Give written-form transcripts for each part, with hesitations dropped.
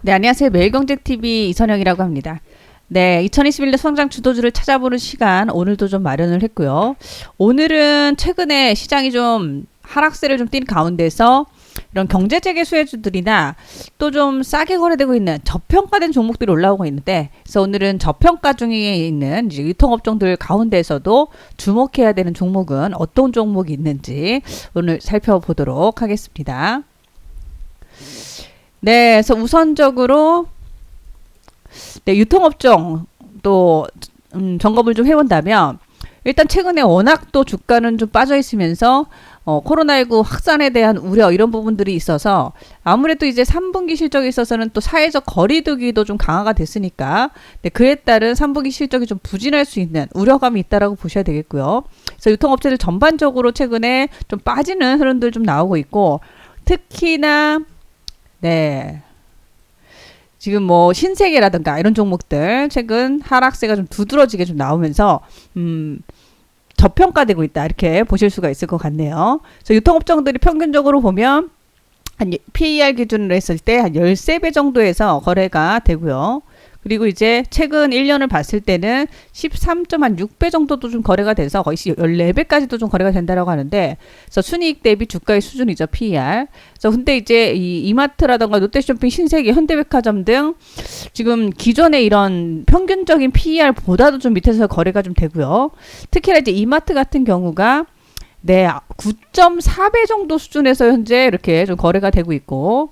네, 안녕하세요. 매일경제TV 이선영이라고 합니다. 네, 2021년 성장 주도주를 찾아보는 시간 오늘도 좀 마련을 했고요. 오늘은 최근에 시장이 좀 하락세를 좀 띈 가운데서 이런 경제재개 수혜주들이나 또 좀 싸게 거래되고 있는 저평가된 종목들이 올라오고 있는데, 그래서 오늘은 저평가 중에 있는 이제 유통업종들 가운데서도 주목해야 되는 종목은 어떤 종목이 있는지 오늘 살펴보도록 하겠습니다. 네, 그래서 우선적으로 유통업종 또 점검을 좀 해본다면, 일단 최근에 워낙 또 주가는 좀 빠져 있으면서 코로나19 확산에 대한 우려 이런 부분들이 있어서 아무래도 이제 3분기 실적에 있어서는 또 사회적 거리두기도 좀 강화가 됐으니까, 네, 그에 따른 3분기 실적이 좀 부진할 수 있는 우려감이 있다라고 보셔야 되겠고요. 그래서 유통업체들 전반적으로 최근에 좀 빠지는 흐름들 좀 나오고 있고, 특히나 네, 지금 뭐 신세계라든가 이런 종목들 최근 하락세가 좀 두드러지게 좀 나오면서 저평가되고 있다, 이렇게 보실 수가 있을 것 같네요. 그래서 유통업종들이 평균적으로 보면 한 PER 기준으로 했을 때 한 13배 정도에서 거래가 되고요. 그리고 이제 최근 1년을 봤을 때는 13.6배 정도도 좀 거래가 돼서 거의 14배까지도 좀 거래가 된다라고 하는데, 그래서 순이익 대비 주가의 수준이죠, PER. 그래서 근데 이제 이 이마트라던가 롯데쇼핑, 신세계, 현대백화점 등 지금 기존의 이런 평균적인 PER보다도 좀 밑에서 거래가 좀 되고요. 특히나 이제 이마트 같은 경우가 네, 9.4배 정도 수준에서 현재 이렇게 좀 거래가 되고 있고,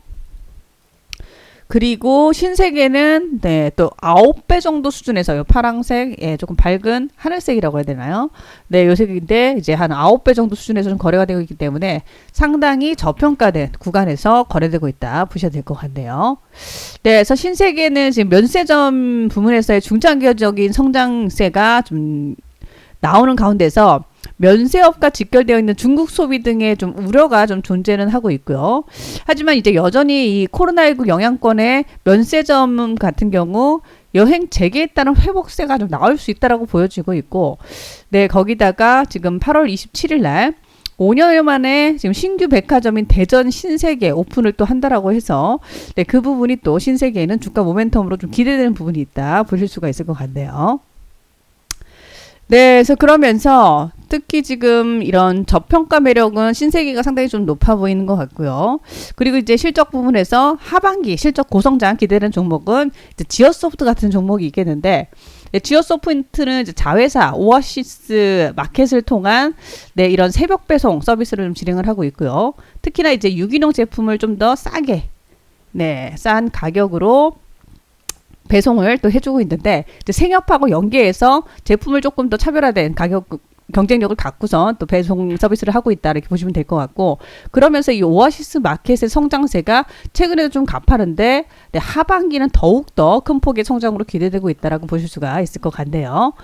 그리고 신세계는 네, 또 9배 정도 수준에서요. 파랑색, 예, 조금 밝은 하늘색이라고 해야 되나요? 네, 요 색인데 이제 한 9배 정도 수준에서 좀 거래가 되고 있기 때문에 상당히 저평가된 구간에서 거래되고 있다 보셔야 될 것 같네요. 네, 그래서 신세계는 지금 면세점 부문에서의 중장기적인 성장세가 좀 나오는 가운데서 면세업과 직결되어 있는 중국 소비 등의 좀 우려가 좀 존재는 하고 있고요. 하지만 이제 여전히 이 코로나19 영향권의 면세점 같은 경우 여행 재개에 따른 회복세가 좀 나올 수 있다라고 보여지고 있고, 네, 거기다가 지금 8월 27일 날 5년여 만에 지금 신규 백화점인 대전 신세계 오픈을 또 한다라고 해서, 네, 그 부분이 또 신세계에는 주가 모멘텀으로 좀 기대되는 부분이 있다 보실 수가 있을 것 같네요. 네, 그래서 그러면서 특히 지금 이런 저평가 매력은 신세계가 상당히 좀 높아 보이는 것 같고요. 그리고 이제 실적 부분에서 하반기 실적 고성장 기대되는 종목은 이제 지어소프트 같은 종목이 있겠는데, 네, 지어소프트는 이제 자회사 오아시스 마켓을 통한 네, 이런 새벽 배송 서비스를 좀 진행을 하고 있고요. 특히나 이제 유기농 제품을 좀 더 싸게, 네, 싼 가격으로 배송을 또 해주고 있는데, 이제 생협하고 연계해서 제품을 조금 더 차별화된 가격 경쟁력을 갖고선 또 배송 서비스를 하고 있다, 이렇게 보시면 될 것 같고, 그러면서 이 오아시스 마켓의 성장세가 최근에도 좀 가파른데, 네, 하반기는 더욱더 큰 폭의 성장으로 기대되고 있다라고 보실 수가 있을 것 같네요.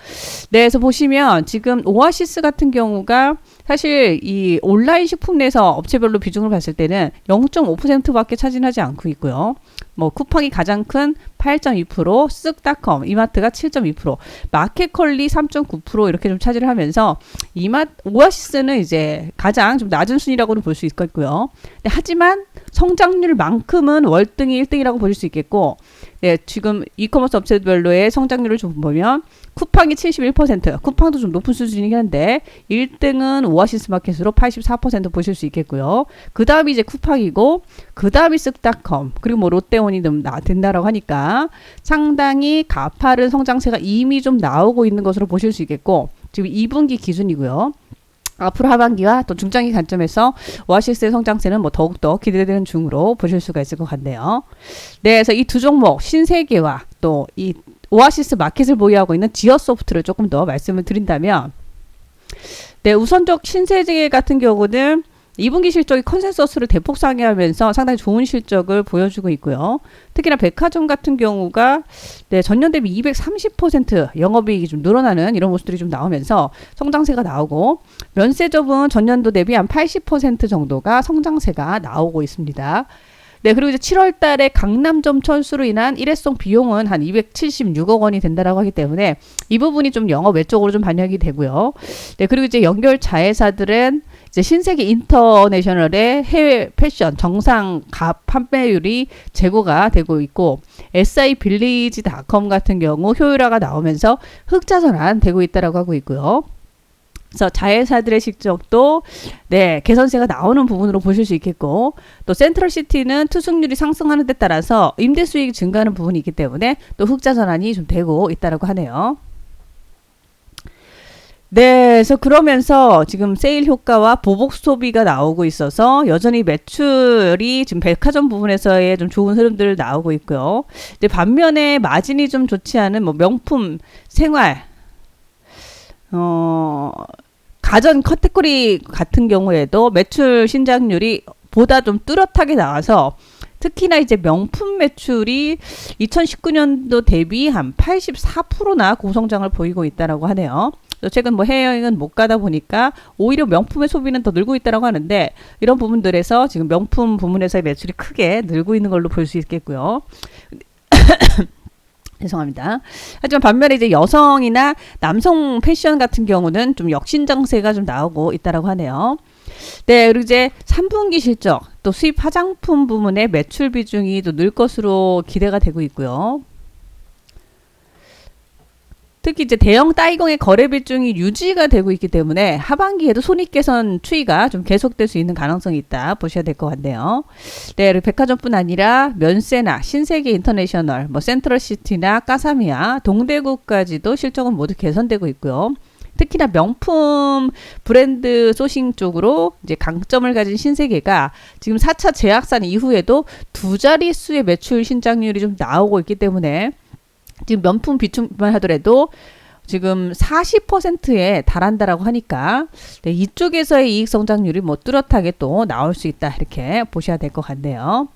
네, 그래서 보시면 지금 오아시스 같은 경우가 사실 이 온라인 식품 내에서 업체별로 비중을 봤을 때는 0.5%밖에 차지하지 않고 있고요. 뭐 쿠팡이 가장 큰 8.2%, 쓱닷컴, 이마트가 7.2%, 마켓컬리 3.9% 이렇게 좀 차지를 하면서 오아시스는 이제 가장 좀 낮은 순위라고는 볼 수 있겠고요. 네, 하지만 성장률만큼은 월등히 1등이라고 보실 수 있겠고, 네, 지금 이커머스 업체별로의 성장률을 좀 보면 쿠팡이 71%, 쿠팡도 좀 높은 수준이긴 한데 1등은 오아시스 마켓으로 84% 보실 수 있겠고요. 그 다음이 이제 쿠팡이고, 그 다음이 쓱닷컴, 그리고 뭐 롯데원이 좀 된다라고 하니까 상당히 가파른 성장세가 이미 좀 나오고 있는 것으로 보실 수 있겠고, 지금 2분기 기준이고요. 앞으로 하반기와 또 중장기 관점에서 오아시스의 성장세는 뭐 더욱더 기대되는 중으로 보실 수가 있을 것 같네요. 네, 그래서 이 두 종목 신세계와 또 이 오아시스 마켓을 보유하고 있는 지어소프트를 조금 더 말씀을 드린다면, 네, 우선적 신세계 같은 경우는 2분기 실적이 컨센서스를 대폭 상회하면서 상당히 좋은 실적을 보여주고 있고요. 특히나 백화점 같은 경우가 네, 전년 대비 230% 영업이익이 좀 늘어나는 이런 모습들이 좀 나오면서 성장세가 나오고, 면세점은 전년도 대비 한 80% 정도가 성장세가 나오고 있습니다. 네, 그리고 이제 7월 달에 강남점 철수로 인한 일회성 비용은 한 276억 원이 된다라고 하기 때문에 이 부분이 좀 영업 외적으로 좀 반영이 되고요. 네, 그리고 이제 연결 자회사들은 이제 신세계 인터내셔널의 해외 패션 정상 판매율이 제고가 되고 있고 SI빌리지닷컴 같은 경우 효율화가 나오면서 흑자 전환되고 있다라고 하고 있고요. 그래서 자회사들의 실적도 네, 개선세가 나오는 부분으로 보실 수 있겠고 또 센트럴시티는 투숙률이 상승하는 데 따라서 임대 수익이 증가하는 부분이 있기 때문에 또 흑자 전환이 좀 되고 있다라고 하네요. 네, 그래서 그러면서 지금 세일 효과와 보복 소비가 나오고 있어서 여전히 매출이 지금 백화점 부분에서의 좀 좋은 흐름들 나오고 있고요. 이제 반면에 마진이 좀 좋지 않은 뭐 명품, 생활, 가전 카테고리 같은 경우에도 매출 신장률이 보다 좀 뚜렷하게 나와서 특히나 이제 명품 매출이 2019년도 대비 한 84%나 고성장을 보이고 있다라고 하네요. 최근 뭐 해외여행은 못 가다 보니까 오히려 명품의 소비는 더 늘고 있다라고 하는데 이런 부분들에서 지금 명품 부문에서의 매출이 크게 늘고 있는 걸로 볼 수 있겠고요. 죄송합니다. 하지만 반면에 이제 여성이나 남성 패션 같은 경우는 좀 역신장세가 좀 나오고 있다라고 하네요. 네, 그리고 이제 3분기 실적 또 수입 화장품 부문의 매출 비중이 또 늘 것으로 기대가 되고 있고요. 특히 이제 대형 따이공의 거래 비중이 유지가 되고 있기 때문에 하반기에도 손익 개선 추이가 좀 계속될 수 있는 가능성이 있다 보셔야 될 것 같네요. 네, 그리고 백화점뿐 아니라 면세나 신세계 인터내셔널, 뭐 센트럴시티나 까사미아, 동대구까지도 실적은 모두 개선되고 있고요. 특히나 명품 브랜드 소싱 쪽으로 이제 강점을 가진 신세계가 지금 4차 제약산 이후에도 두 자릿수의 매출 신장률이 좀 나오고 있기 때문에 지금 명품 비중만 하더라도 지금 40%에 달한다라고 하니까 네, 이쪽에서의 이익 성장률이 뭐 뚜렷하게 또 나올 수 있다 이렇게 보셔야 될 것 같네요.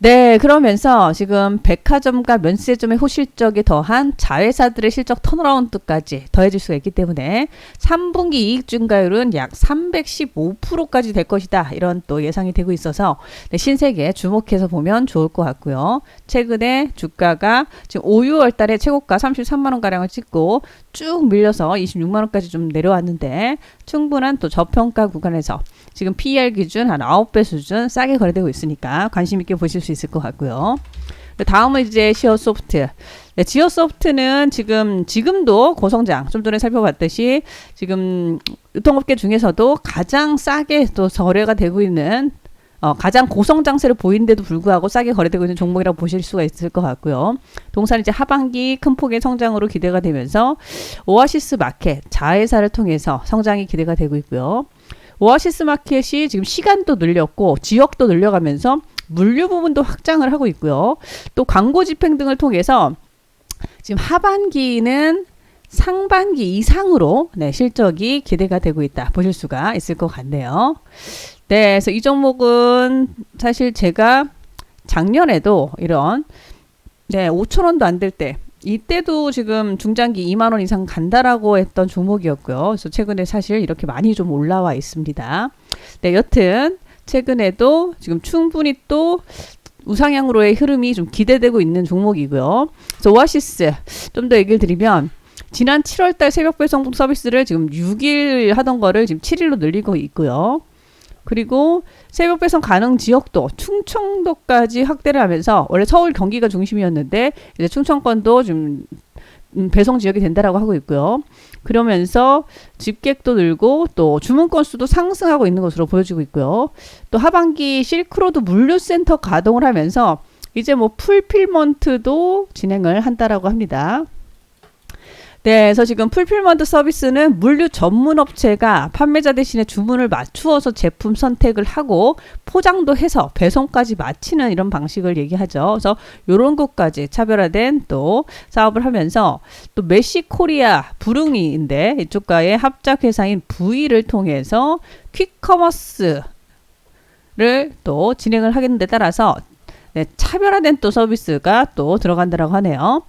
네, 그러면서 지금 백화점과 면세점의 호실적에 더한 자회사들의 실적 턴어라운드까지 더해질 수가 있기 때문에 3분기 이익 증가율은 약 315%까지 될 것이다. 이런 또 예상이 되고 있어서 네, 신세계 주목해서 보면 좋을 것 같고요. 최근에 주가가 지금 5, 6월 달에 최고가 33만 원가량을 찍고 쭉 밀려서 26만 원까지 좀 내려왔는데 충분한 또 저평가 구간에서 지금 PER 기준 한 9배 수준 싸게 거래되고 있으니까 관심 있게 보실 수 있을 것 같고요. 다음은 이제 지어소프트. 네, 지어소프트는 지금도 고성장, 좀 전에 살펴봤듯이 지금 유통업계 중에서도 가장 싸게 또 거래가 되고 있는 가장 고성장세를 보이는데도 불구하고 싸게 거래되고 있는 종목이라고 보실 수가 있을 것 같고요. 동산 이제 하반기 큰 폭의 성장으로 기대가 되면서 오아시스 마켓 자회사를 통해서 성장이 기대가 되고 있고요. 오아시스 마켓이 지금 시간도 늘렸고 지역도 늘려가면서 물류 부분도 확장을 하고 있고요. 또 광고 집행 등을 통해서 지금 하반기는 상반기 이상으로 네, 실적이 기대가 되고 있다 보실 수가 있을 것 같네요. 네, 그래서 이 종목은 사실 제가 작년에도 이런 5,000원도 안 될 때 이때도 지금 중장기 2만 원 이상 간다라고 했던 종목이었고요. 그래서 최근에 사실 이렇게 많이 좀 올라와 있습니다. 네, 여튼 최근에도 지금 충분히 또 우상향으로의 흐름이 좀 기대되고 있는 종목이고요. 그래서 오아시스 좀 더 얘기를 드리면 지난 7월달 새벽 배송 서비스를 지금 6일 하던 거를 지금 7일로 늘리고 있고요. 그리고 새벽 배송 가능 지역도 충청도까지 확대를 하면서 원래 서울 경기가 중심이었는데 이제 충청권도 좀 배송 지역이 된다라고 하고 있고요. 그러면서 집객도 늘고 또 주문 건수도 상승하고 있는 것으로 보여지고 있고요. 또 하반기 실크로드 물류센터 가동을 하면서 이제 뭐 풀필먼트도 진행을 한다라고 합니다. 네, 그래서 지금 풀필먼트 서비스는 물류 전문 업체가 판매자 대신에 주문을 맞추어서 제품 선택을 하고 포장도 해서 배송까지 마치는 이런 방식을 얘기하죠. 그래서 이런 것까지 차별화된 또 사업을 하면서 또 메시코리아 부릉이인데 이쪽과의 합작 회사인 V를 통해서 퀵커머스를 또 진행을 하겠는 데 따라서 네, 차별화된 또 서비스가 또 들어간다라고 하네요.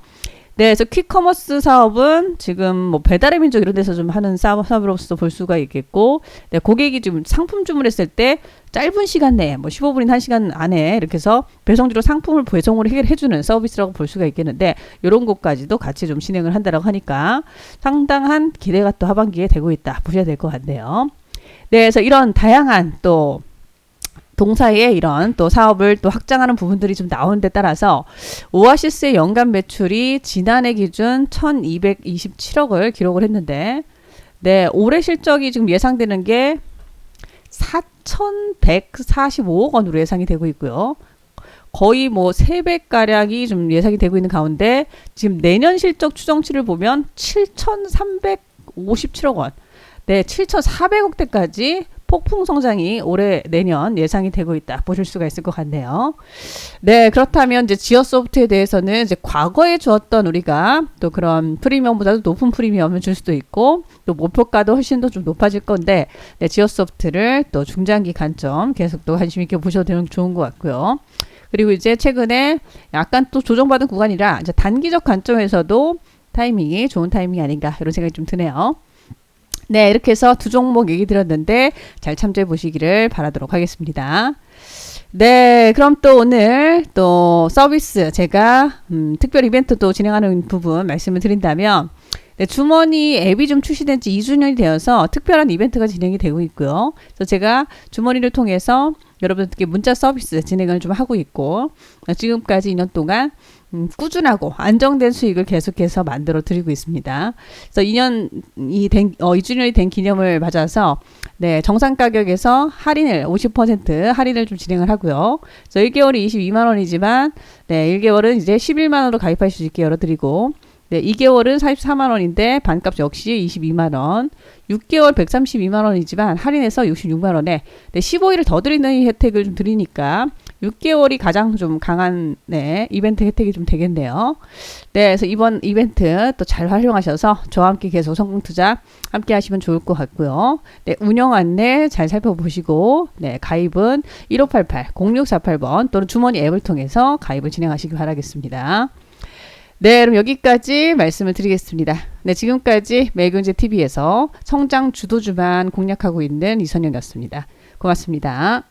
네, 그래서 퀵커머스 사업은 지금 뭐 배달의 민족 이런 데서 좀 하는 사업으로서 볼 수가 있겠고, 네, 고객이 좀 상품 주문했을 때 짧은 시간 내에 뭐 15분이나 1시간 안에 이렇게 해서 배송지로 상품을 배송으로 해결해주는 서비스라고 볼 수가 있겠는데, 이런 것까지도 같이 좀 진행을 한다라고 하니까 상당한 기대가 또 하반기에 되고 있다 보셔야 될 것 같네요. 네, 그래서 이런 다양한 또 동사의 이런 또 사업을 또 확장하는 부분들이 좀 나오는 데 따라서 오아시스의 연간 매출이 지난해 기준 1227억을 기록을 했는데, 네, 올해 실적이 지금 예상되는 게 4145억 원으로 예상이 되고 있고요. 거의 뭐 3배가량이 좀 예상이 되고 있는 가운데 지금 내년 실적 추정치를 보면 7357억 원, 네, 7400억대까지 폭풍 성장이 올해 내년 예상이 되고 있다 보실 수가 있을 것 같네요. 네, 그렇다면 이제 지어소프트에 대해서는 이제 과거에 주었던 우리가 또 그런 프리미엄보다도 높은 프리미엄을 줄 수도 있고 또 목표가도 훨씬 더 좀 높아질 건데, 네, 지어소프트를 또 중장기 관점 계속 또 관심 있게 보셔도 되면 좋은 것 같고요. 그리고 이제 최근에 약간 또 조정받은 구간이라 이제 단기적 관점에서도 타이밍이 좋은 타이밍이 아닌가 이런 생각이 좀 드네요. 네, 이렇게 해서 두 종목 얘기 드렸는데 잘 참조해 보시기를 바라도록 하겠습니다. 네, 그럼 또 오늘 또 서비스 제가 특별 이벤트도 진행하는 부분 말씀을 드린다면, 네, 주머니 앱이 좀 출시된 지 2주년이 되어서 특별한 이벤트가 진행이 되고 있고요. 그래서 제가 주머니를 통해서 여러분들께 문자 서비스 진행을 좀 하고 있고, 지금까지 2년 동안 꾸준하고 안정된 수익을 계속해서 만들어 드리고 있습니다. 그래서 2주년이 된 기념을 맞아서, 네, 정상 가격에서 할인을 50% 할인을 좀 진행을 하고요. 그래서 1개월이 22만 원이지만, 네, 1개월은 이제 11만 원으로 가입하실 수 있게 열어드리고, 네, 2개월은 44만 원인데 반값 역시 22만 원, 6개월 132만 원이지만 할인해서 66만 원에, 네, 15일을 더 드리는 혜택을 좀 드리니까 6개월이 가장 좀 강한, 네, 이벤트 혜택이 좀 되겠네요. 네, 그래서 이번 이벤트 또 잘 활용하셔서 저와 함께 계속 성공 투자 함께 하시면 좋을 것 같고요. 네, 운영 안내 잘 살펴보시고, 네, 가입은 1588-0648번 또는 주머니 앱을 통해서 가입을 진행하시기 바라겠습니다. 네, 그럼 여기까지 말씀을 드리겠습니다. 네, 지금까지 매일경제TV에서 성장 주도주만 공략하고 있는 이선영이었습니다. 고맙습니다.